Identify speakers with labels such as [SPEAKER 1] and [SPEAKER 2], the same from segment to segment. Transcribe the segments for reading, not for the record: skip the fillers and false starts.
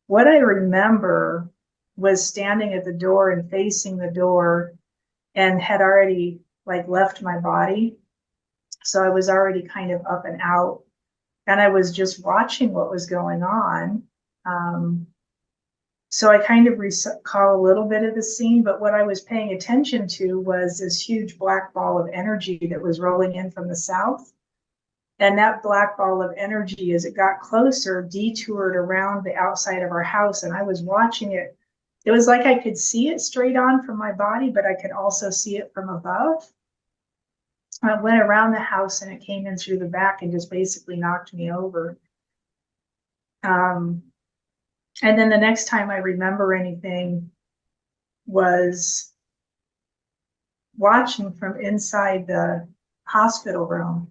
[SPEAKER 1] what I remember was standing at the door and facing the door, and had already like left my body. So I was already kind of up and out, and I was just watching what was going on. So I kind of recall a little bit of the scene, but what I was paying attention to was this huge black ball of energy that was rolling in from the south. And that black ball of energy, as it got closer, detoured around the outside of our house. And I was watching it. It was like I could see it straight on from my body, but I could also see it from above. I went around the house and it came in through the back and just basically knocked me over. And then the next time I remember anything was watching from inside the hospital room.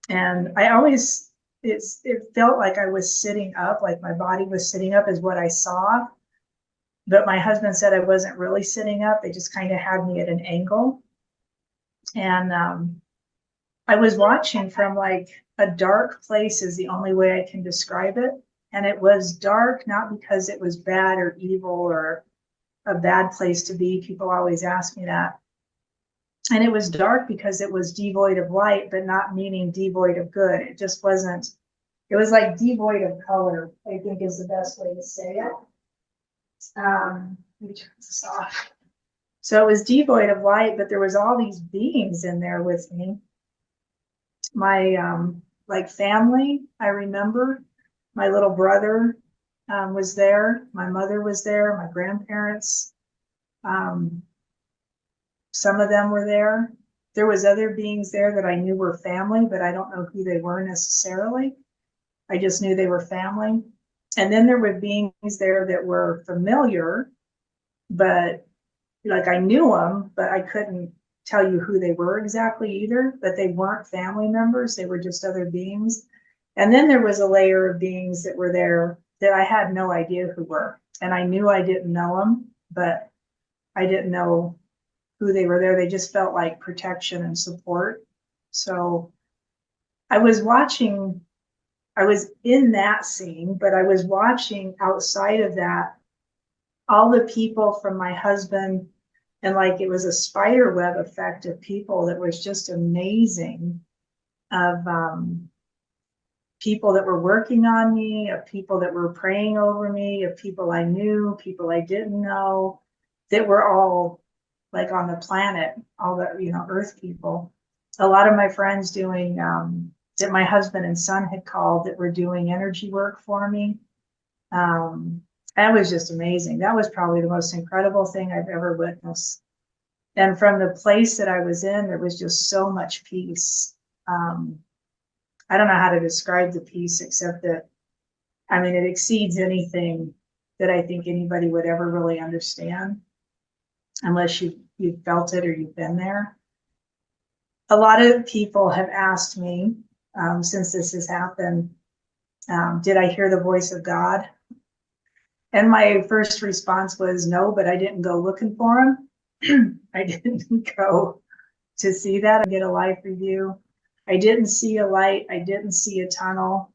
[SPEAKER 1] And I always, it felt like I was sitting up, like my body was sitting up is what I saw. But my husband said I wasn't really sitting up. They just kind of had me at an angle. And I was watching from like a dark place is the only way I can describe it. And it was dark, not because it was bad or evil or a bad place to be. People always ask me that. And it was dark because it was devoid of light, but not meaning devoid of good. It just wasn't, it was like devoid of color, I think is the best way to say it. Let me turn this off. So it was devoid of light, but there was all these beings in there with me. My like family, I remember. My little brother was there. My mother was there. My grandparents. Some of them were there. There was other beings there that I knew were family, but I don't know who they were necessarily. I just knew they were family. And then there were beings there that were familiar, but like I knew them, but I couldn't tell you who they were exactly either, but they weren't family members. They were just other beings. And then there was a layer of beings that were there that I had no idea who were. And I knew I didn't know them, but I didn't know who they were there. They just felt like protection and support. So I was watching, I was in that scene, but I was watching outside of that, all the people from my husband, and like it was a spider web effect of people that was just amazing, of people that were working on me, of people that were praying over me, of people I knew, people I didn't know, that were all like on the planet, all the, Earth people. A lot of my friends doing, that my husband and son had called, that were doing energy work for me. That was just amazing. That was probably the most incredible thing I've ever witnessed. And from the place that I was in, there was just so much peace. I don't know how to describe the peace, except that, I mean, it exceeds anything that I think anybody would ever really understand, unless you've felt it or you've been there. A lot of people have asked me, since this has happened, did I hear the voice of God? And my first response was no, but I didn't go looking for him. I didn't go to see that and get a life review. I didn't see a light. I didn't see a tunnel.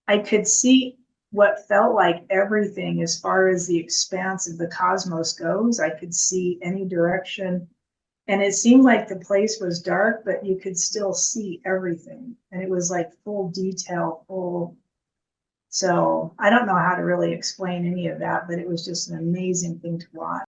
[SPEAKER 1] I could see what felt like everything as far as the expanse of the cosmos goes. I could see any direction. And it seemed like the place was dark, but you could still see everything. And it was like full detail, full. So I don't know how to really explain any of that, but it was just an amazing thing to watch.